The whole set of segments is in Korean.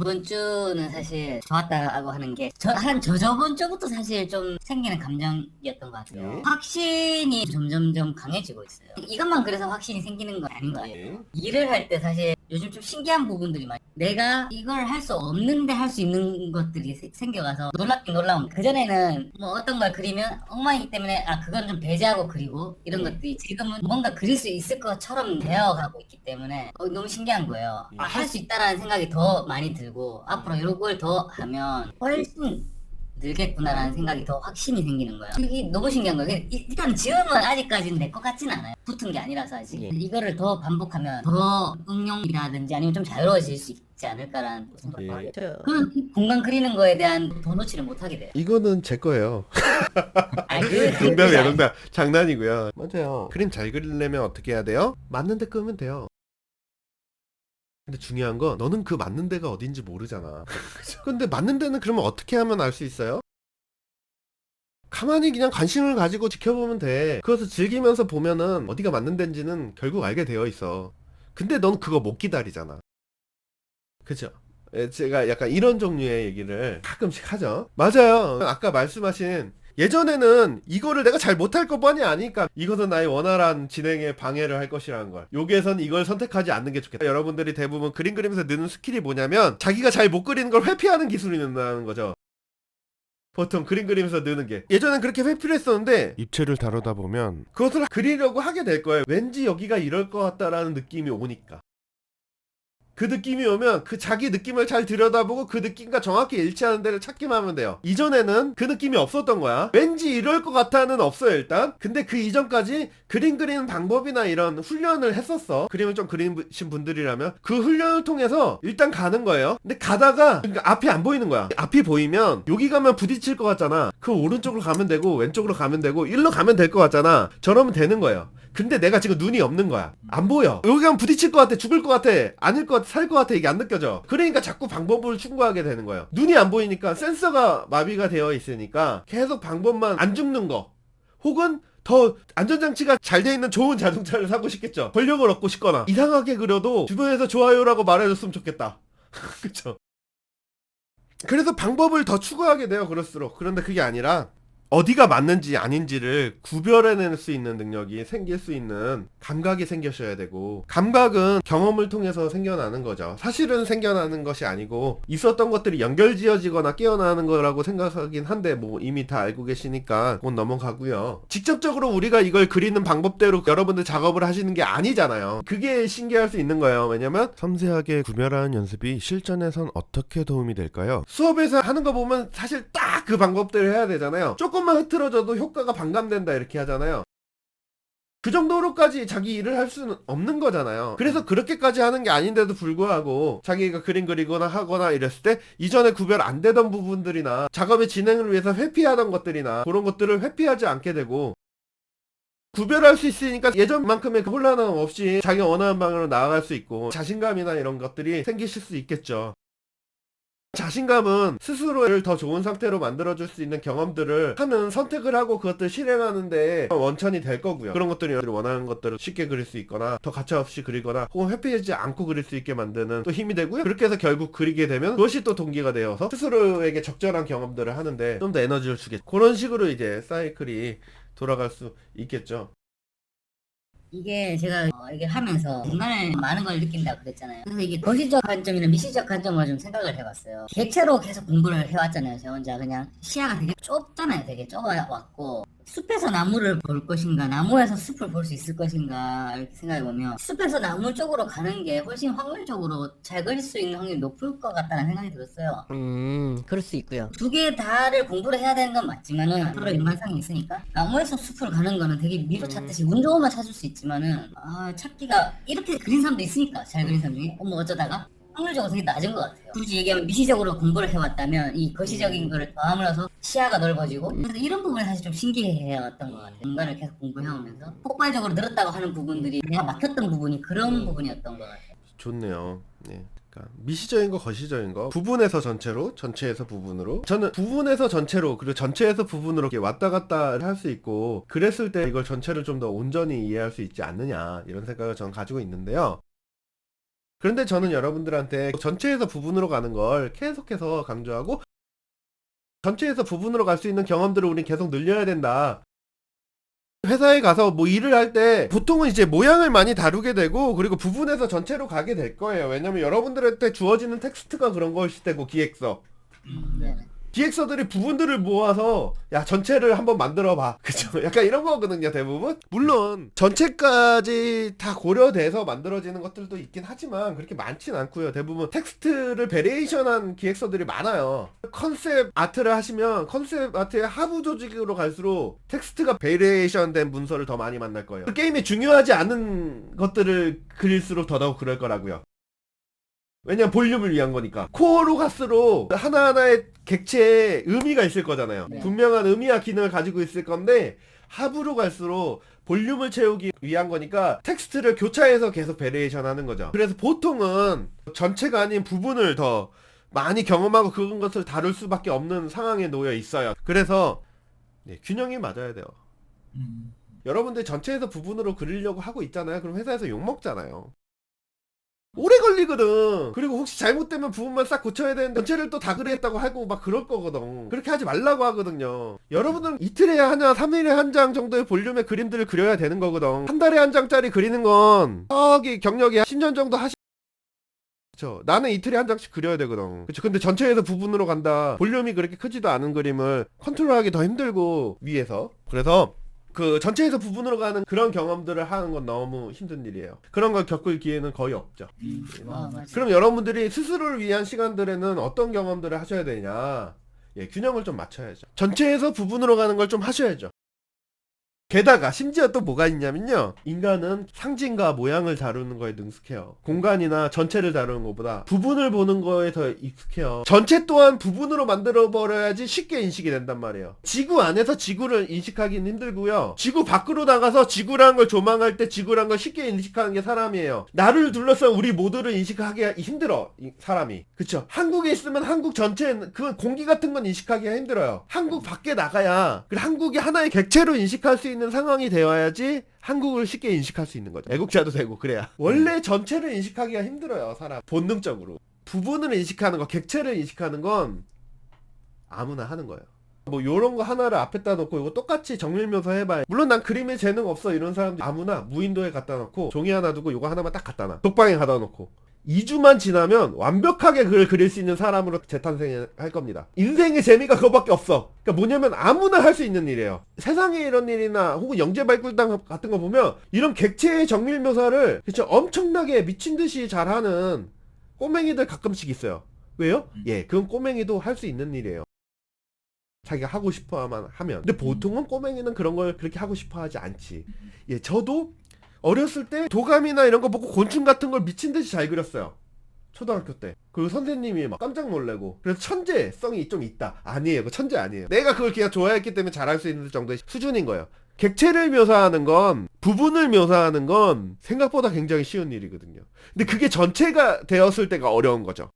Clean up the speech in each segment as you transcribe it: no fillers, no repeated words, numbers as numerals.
이번 주는 사실 좋았다고 하는 게, 저번 주부터 사실 좀 생기는 감정이었던 것 같아요. 예. 확신이 점점점 강해지고 있어요. 이것만 그래서 확신이 생기는 건 아닌 것 같아요. 예. 일을 할 때 사실 요즘 좀 신기한 부분들이 많아요. 내가 이걸 할 수 없는데 할 수 있는 것들이 생겨가서 놀랍긴 놀라운. 그전에는 뭐 어떤 걸 그리면 엉망이기 때문에 그건 좀 배제하고 그리고 이런 것들이 지금은 뭔가 그릴 수 있을 것처럼 되어가고 있기 때문에 너무 신기한 거예요. 할 수 있다라는 생각이 더 많이 들고 앞으로 이런 걸 더 하면 훨씬 늘겠구나라는 생각이 더 확신이 생기는 거예요. 이게 너무 신기한 거예요. 일단 지금은 아직까지는 내 것 같진 않아요. 붙은 게 아니라서 아직. 이거를 더 반복하면 더 응용이라든지 아니면 좀 자유로워질 수 있지 않을까라는 생각이 예. 들어요. 그런 공간 그리는 거에 대한 더 놓지를 못하게 돼요. 이거는 제 거예요. 농담이야, 농담. 장난이고요. 맞아요. 그림 잘 그리려면 어떻게 해야 돼요? 맞는 데 끄면 돼요. 근데 중요한 건 너는 그 맞는 데가 어딘지 모르잖아. 근데 맞는 데는 그러면 어떻게 하면 알 수 있어요? 가만히 그냥 관심을 가지고 지켜보면 돼. 그것을 즐기면서 보면은 어디가 맞는 데인지는 결국 알게 되어 있어. 근데 넌 그거 못 기다리잖아. 그죠? 제가 약간 이런 종류의 얘기를 가끔씩 하죠. 맞아요. 아까 말씀하신 예전에는 이거를 내가 잘 못할 것 뻔히 아니까 이것은 나의 원활한 진행에 방해를 할 것이라는 걸. 여기에선 이걸 선택하지 않는 게 좋겠다. 여러분들이 대부분 그림 그리면서 느는 스킬이 뭐냐면 자기가 잘 못 그리는 걸 회피하는 기술이 는다는 거죠. 보통 그림 그리면서 느는 게. 예전엔 그렇게 회피를 했었는데 입체를 다루다 보면 그것을 그리려고 하게 될 거예요. 왠지 여기가 이럴 것 같다라는 느낌이 오니까. 그 느낌이 오면 그 자기 느낌을 잘 들여다보고 그 느낌과 정확히 일치하는 데를 찾기만 하면 돼요. 이전에는 그 느낌이 없었던 거야. 왠지 이럴 것 같아는 없어요, 일단. 근데 그 이전까지 그림 그리는 방법이나 이런 훈련을 했었어. 그림을 좀 그리신 분들이라면 그 훈련을 통해서 일단 가는 거예요. 근데 가다가 그러니까 앞이 안 보이는 거야. 앞이 보이면 여기 가면 부딪힐 것 같잖아. 그 오른쪽으로 가면 되고 왼쪽으로 가면 되고 일로 가면 될 것 같잖아. 저러면 되는 거예요. 근데 내가 지금 눈이 없는 거야. 안 보여. 여기 가면 부딪힐 것 같아. 죽을 것 같아. 아닐 것 같아. 살 것 같아. 이게 안 느껴져. 그러니까 자꾸 방법을 추구하게 되는 거예요. 눈이 안 보이니까 센서가 마비가 되어 있으니까 계속 방법만 안 죽는 거. 혹은 더 안전장치가 잘 돼 있는 좋은 자동차를 사고 싶겠죠. 권력을 얻고 싶거나. 이상하게 그려도 주변에서 좋아요라고 말해줬으면 좋겠다. 그쵸? 그래서 방법을 더 추구하게 돼요. 그럴수록. 그런데 그게 아니라 어디가 맞는지 아닌지를 구별해낼 수 있는 능력이 생길 수 있는 감각이 생겨셔야 되고, 감각은 경험을 통해서 생겨나는 거죠. 사실은 생겨나는 것이 아니고 있었던 것들이 연결지어지거나 깨어나는 거라고 생각하긴 한데 뭐 이미 다 알고 계시니까 그건 넘어가고요. 직접적으로 우리가 이걸 그리는 방법대로 여러분들 작업을 하시는 게 아니잖아요. 그게 신기할 수 있는 거예요. 왜냐면 섬세하게 구별하는 연습이 실전에선 어떻게 도움이 될까요? 수업에서 하는 거 보면 사실 딱 그 방법대로 해야 되잖아요. 조금만 흐트러져도 효과가 반감된다 이렇게 하잖아요. 그 정도로까지 자기 일을 할 수는 없는 거잖아요. 그래서 그렇게까지 하는 게 아닌데도 불구하고 자기가 그림 그리거나 하거나 이랬을 때 이전에 구별 안 되던 부분들이나 작업의 진행을 위해서 회피하던 것들이나 그런 것들을 회피하지 않게 되고, 구별할 수 있으니까 예전만큼의 그 혼란함 없이 자기가 원하는 방향으로 나아갈 수 있고 자신감이나 이런 것들이 생기실 수 있겠죠. 자신감은 스스로를 더 좋은 상태로 만들어줄 수 있는 경험들을 하는, 선택을 하고 그것들을 실행하는데 원천이 될 거고요. 그런 것들이 원하는 것들을 쉽게 그릴 수 있거나 더 가차없이 그리거나 혹은 회피하지 않고 그릴 수 있게 만드는 또 힘이 되고요. 그렇게 해서 결국 그리게 되면 그것이 또 동기가 되어서 스스로에게 적절한 경험들을 하는데 좀 더 에너지를 주겠죠. 그런 식으로 이제 사이클이 돌아갈 수 있겠죠. 이게 제가 이게 하면서 정말 많은 걸 느낀다고 그랬잖아요. 그래서 이게 거시적 관점이나 미시적 관점으로 좀 생각을 해봤어요. 객체로 계속 공부를 해왔잖아요. 저 혼자 그냥 시야가 되게 좁잖아요. 되게 좁아왔고 숲에서 나무를 볼 것인가 나무에서 숲을 볼 수 있을 것인가 이렇게 생각해보면 숲에서 나무 쪽으로 가는 게 훨씬 확률적으로 잘 그릴 수 있는 확률이 높을 것 같다는 생각이 들었어요. 그럴 수 있고요. 두 개 다를 공부를 해야 되는 건 맞지만은 서로 연관성이 있으니까 나무에서 숲을 가는 거는 되게 미로 찾듯이 운 좋으면 찾을 수 있지만은 찾기가 이렇게 그린 사람도 있으니까 잘 그린 사람 중에 뭐 어쩌다가 확률적으로 되게 낮은 것 같아요. 굳이 얘기하면 미시적으로 공부를 해왔다면 이 거시적인 거를 더함으로써 시야가 넓어지고 그래서 이런 부분이 사실 좀 신기해왔던 것 같아요. 공간을 계속 공부해오면서 폭발적으로 늘었다고 하는 부분들이 내가 막혔던 부분이 그런 부분이었던 것 같아요. 좋네요. 네. 그러니까 미시적인 거 거시적인 거 부분에서 전체로, 전체에서 부분으로. 저는 부분에서 전체로 그리고 전체에서 부분으로 이렇게 왔다 갔다 할 수 있고, 그랬을 때 이걸 전체를 좀 더 온전히 이해할 수 있지 않느냐 이런 생각을 저는 가지고 있는데요. 그런데 저는 여러분들한테 전체에서 부분으로 가는 걸 계속해서 강조하고, 전체에서 부분으로 갈 수 있는 경험들을 우린 계속 늘려야 된다. 회사에 가서 뭐 일을 할 때 보통은 이제 모양을 많이 다루게 되고, 그리고 부분에서 전체로 가게 될 거예요. 왜냐면 여러분들한테 주어지는 텍스트가 그런 것일 테고, 기획서. 네네. 기획서들이 부분들을 모아서 야 전체를 한번 만들어봐, 그쵸? 약간 이런 거거든요, 대부분. 물론 전체까지 다 고려돼서 만들어지는 것들도 있긴 하지만 그렇게 많진 않고요. 대부분 텍스트를 베리에이션한 기획서들이 많아요. 컨셉 아트를 하시면 컨셉 아트의 하부 조직으로 갈수록 텍스트가 베리에이션된 문서를 더 많이 만날 거예요. 게임이 중요하지 않은 것들을 그릴수록 더더욱 그럴 거라고요. 왜냐면 볼륨을 위한 거니까. 코어로 갈수록 하나하나의 객체에 의미가 있을 거잖아요. 네. 분명한 의미와 기능을 가지고 있을 건데, 하부로 갈수록 볼륨을 채우기 위한 거니까 텍스트를 교차해서 계속 베리에이션 하는 거죠. 그래서 보통은 전체가 아닌 부분을 더 많이 경험하고 그런 것을 다룰 수밖에 없는 상황에 놓여 있어요. 그래서 네, 균형이 맞아야 돼요. 여러분들 전체에서 부분으로 그리려고 하고 있잖아요. 그럼 회사에서 욕먹잖아요. 오래 걸리거든. 그리고 혹시 잘못되면 부분만 싹 고쳐야 되는데 전체를 또 다 그리겠다고 하고 막 그럴 거거든. 그렇게 하지 말라고 하거든요. 여러분들은 이틀에 하나 3일에 한 장 정도의 볼륨의 그림들을 그려야 되는 거거든. 한 달에 한 장짜리 그리는 건 저기 경력이 10년 정도 하시. 그쵸. 나는 이틀에 한 장씩 그려야 되거든. 그쵸. 근데 전체에서 부분으로 간다. 볼륨이 그렇게 크지도 않은 그림을 컨트롤하기 더 힘들고, 위에서. 그래서 그 전체에서 부분으로 가는 그런 경험들을 하는 건 너무 힘든 일이에요. 그런 걸 겪을 기회는 거의 없죠. 맞아. 그럼 여러분들이 스스로를 위한 시간들에는 어떤 경험들을 하셔야 되냐? 예, 균형을 좀 맞춰야죠. 전체에서 부분으로 가는 걸 좀 하셔야죠. 게다가 심지어 또 뭐가 있냐면요, 인간은 상징과 모양을 다루는 거에 능숙해요. 공간이나 전체를 다루는 것보다 부분을 보는 거에 더 익숙해요. 전체 또한 부분으로 만들어 버려야지 쉽게 인식이 된단 말이에요. 지구 안에서 지구를 인식하기는 힘들고요, 지구 밖으로 나가서 지구라는 걸 조망할 때 지구라는 걸 쉽게 인식하는 게 사람이에요. 나를 둘러싼 우리 모두를 인식하기가 힘들어, 사람이. 그쵸? 한국에 있으면 한국 전체, 그 공기 같은 건 인식하기가 힘들어요. 한국 밖에 나가야 그 한국이 하나의 객체로 인식할 수 있는 상황이 되어야지 한국을 쉽게 인식할 수 있는 거죠. 애국자도 되고 그래야. 원래 전체를 인식하기가 힘들어요, 사람. 본능적으로. 부분을 인식하는 거, 객체를 인식하는 건 아무나 하는 거예요. 뭐 요런 거 하나를 앞에다 놓고 이거 똑같이 정밀묘사 해봐요. 물론 난 그림에 재능 없어 이런 사람들 아무나 무인도에 갖다 놓고 종이 하나 두고 요거 하나만 딱 갖다 놔. 독방에 갖다 놓고 2주만 지나면 완벽하게 그걸 그릴 수 있는 사람으로 재탄생할 겁니다. 인생의 재미가 그거밖에 없어. 그러니까 뭐냐면 아무나 할 수 있는 일이에요. 세상에 이런 일이나 혹은 영재발굴단 같은 거 보면 이런 객체의 정밀 묘사를 그쵸, 엄청나게 미친 듯이 잘하는 꼬맹이들 가끔씩 있어요. 왜요? 예, 그건 꼬맹이도 할 수 있는 일이에요. 자기가 하고 싶어만 하면. 근데 보통은 꼬맹이는 그런 걸 그렇게 하고 싶어 하지 않지. 예, 저도 어렸을 때 도감이나 이런 거 보고 곤충 같은 걸 미친 듯이 잘 그렸어요. 초등학교 때. 그리고 선생님이 막 깜짝 놀래고. 그래서 천재성이 좀 있다. 아니에요. 그 천재 아니에요. 내가 그걸 그냥 좋아했기 때문에 잘할 수 있는 정도의 수준인 거예요. 객체를 묘사하는 건, 부분을 묘사하는 건 생각보다 굉장히 쉬운 일이거든요. 근데 그게 전체가 되었을 때가 어려운 거죠.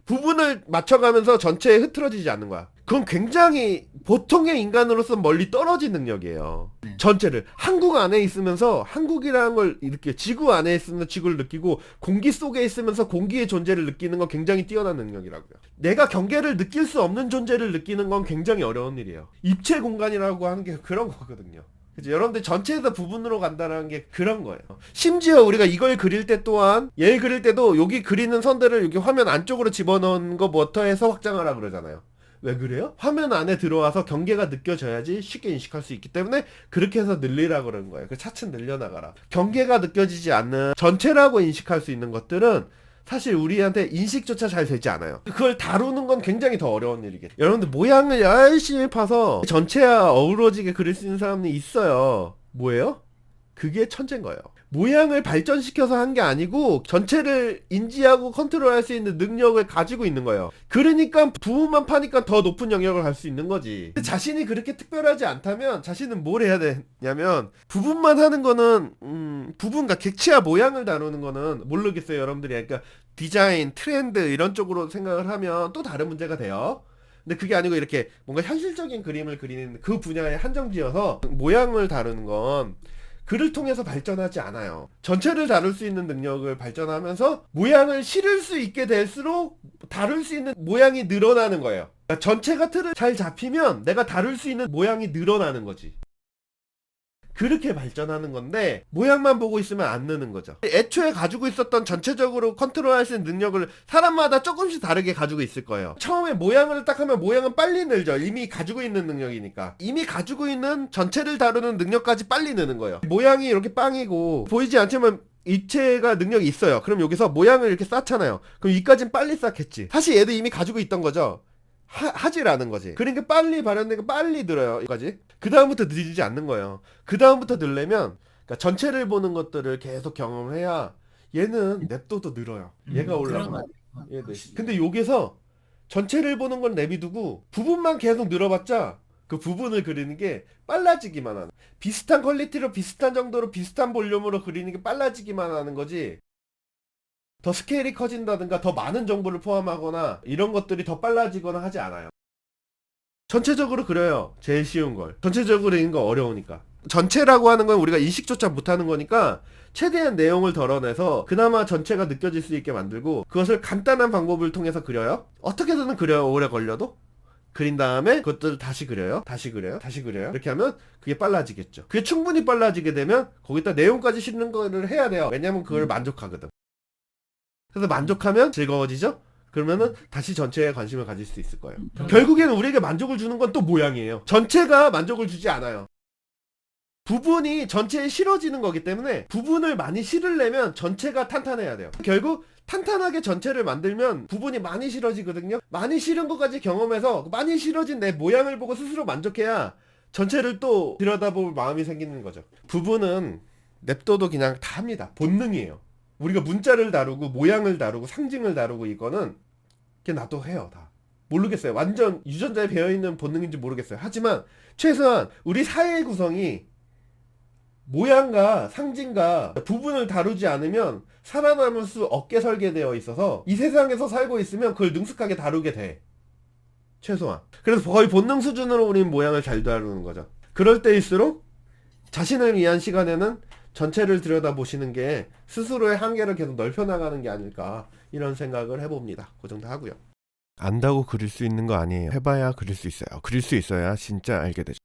부분을 맞춰가면서 전체에 흐트러지지 않는 거야. 그건 굉장히 보통의 인간으로서 멀리 떨어진 능력이에요. 네. 전체를 한국 안에 있으면서 한국이라는 걸 느껴, 지구 안에 있으면서 지구를 느끼고 공기 속에 있으면서 공기의 존재를 느끼는 건 굉장히 뛰어난 능력이라고요. 내가 경계를 느낄 수 없는 존재를 느끼는 건 굉장히 어려운 일이에요. 입체 공간이라고 하는 게 그런 거거든요. 그죠? 여러분들 전체에서 부분으로 간다는 게 그런 거예요. 심지어 우리가 이걸 그릴 때 또한, 얘 그릴 때도 여기 그리는 선들을 여기 화면 안쪽으로 집어넣은 거부터 해서 확장하라 그러잖아요. 왜 그래요? 화면 안에 들어와서 경계가 느껴져야지 쉽게 인식할 수 있기 때문에 그렇게 해서 늘리라 그러는 거예요. 그 차츰 늘려나가라. 경계가 느껴지지 않는 전체라고 인식할 수 있는 것들은 사실 우리한테 인식조차 잘 되지 않아요. 그걸 다루는 건 굉장히 더 어려운 일이겠죠. 여러분들 모양을 열심히 파서 전체와 어우러지게 그릴 수 있는 사람이 있어요. 뭐예요? 그게 천재인 거예요. 모양을 발전시켜서 한 게 아니고 전체를 인지하고 컨트롤할 수 있는 능력을 가지고 있는 거예요. 그러니까 부분만 파니까 더 높은 영역을 갈 수 있는 거지. 자신이 그렇게 특별하지 않다면 자신은 뭘 해야 되냐면, 부분만 하는 거는 부분과 객체와 모양을 다루는 거는 모르겠어요, 여러분들이. 그러니까 디자인, 트렌드 이런 쪽으로 생각을 하면 또 다른 문제가 돼요. 근데 그게 아니고 이렇게 뭔가 현실적인 그림을 그리는 그 분야에 한정지어서 모양을 다루는 건 글을 통해서 발전하지 않아요. 전체를 다룰 수 있는 능력을 발전하면서 모양을 실을 수 있게 될수록 다룰 수 있는 모양이 늘어나는 거예요. 그러니까 전체가 틀을 잘 잡히면 내가 다룰 수 있는 모양이 늘어나는 거지. 그렇게 발전하는 건데 모양만 보고 있으면 안 느는 거죠. 애초에 가지고 있었던 전체적으로 컨트롤할 수 있는 능력을 사람마다 조금씩 다르게 가지고 있을 거예요. 처음에 모양을 딱 하면 모양은 빨리 늘죠. 이미 가지고 있는 능력이니까. 이미 가지고 있는 전체를 다루는 능력까지 빨리 느는 거예요. 모양이 이렇게 빵이고 보이지 않지만 입체가 능력이 있어요. 그럼 여기서 모양을 이렇게 쌓잖아요. 그럼 이까진 빨리 쌓겠지. 사실 얘도 이미 가지고 있던 거죠. 하지라는 거지. 그러니까 빨리 발현되고 빨리 늘어요. 여기까지. 그 다음부터 늘지 않는 거예요. 그 다음부터 늘려면 그러니까 전체를 보는 것들을 계속 경험을 해야 얘는 냅둬도 늘어요. 얘가 올라가. 얘도. 근데 여기서 전체를 보는 건 내비두고 부분만 계속 늘어봤자 그 부분을 그리는 게 빨라지기만 하는. 비슷한 퀄리티로 비슷한 정도로 비슷한 볼륨으로 그리는 게 빨라지기만 하는 거지. 더 스케일이 커진다든가 더 많은 정보를 포함하거나 이런 것들이 더 빨라지거나 하지 않아요. 전체적으로 그려요. 제일 쉬운 걸. 전체적으로 그리는 거 어려우니까. 전체라고 하는 건 우리가 인식조차 못하는 거니까 최대한 내용을 덜어내서 그나마 전체가 느껴질 수 있게 만들고 그것을 간단한 방법을 통해서 그려요. 어떻게든 그려요. 오래 걸려도. 그린 다음에 그것들을 다시 그려요. 다시 그려요. 다시 그려요. 이렇게 하면 그게 빨라지겠죠. 그게 충분히 빨라지게 되면 거기다 내용까지 싣는 거를 해야 돼요. 왜냐면 그걸 만족하거든. 그래서 만족하면 즐거워지죠? 그러면은 다시 전체에 관심을 가질 수 있을 거예요. 결국에는 우리에게 만족을 주는 건 또 모양이에요. 전체가 만족을 주지 않아요. 부분이 전체에 실어지는 거기 때문에 부분을 많이 실으려면 전체가 탄탄해야 돼요. 결국 탄탄하게 전체를 만들면 부분이 많이 실어지거든요. 많이 실은 것까지 경험해서 많이 실어진 내 모양을 보고 스스로 만족해야 전체를 또 들여다볼 마음이 생기는 거죠. 부분은 냅둬도 그냥 다 합니다. 본능이에요. 우리가 문자를 다루고 모양을 다루고 상징을 다루고 이거는 그냥 나도 해요. 다 모르겠어요. 완전 유전자에 배어있는 본능인지 모르겠어요. 하지만 최소한 우리 사회의 구성이 모양과 상징과 부분을 다루지 않으면 살아남을 수 없게 설계되어 있어서 이 세상에서 살고 있으면 그걸 능숙하게 다루게 돼. 최소한. 그래서 거의 본능 수준으로 우리는 모양을 잘 다루는 거죠. 그럴 때일수록 자신을 위한 시간에는 전체를 들여다보시는 게 스스로의 한계를 계속 넓혀나가는 게 아닐까 이런 생각을 해봅니다. 그 정도 하고요. 안다고 그릴 수 있는 거 아니에요. 해봐야 그릴 수 있어요. 그릴 수 있어야 진짜 알게 되죠.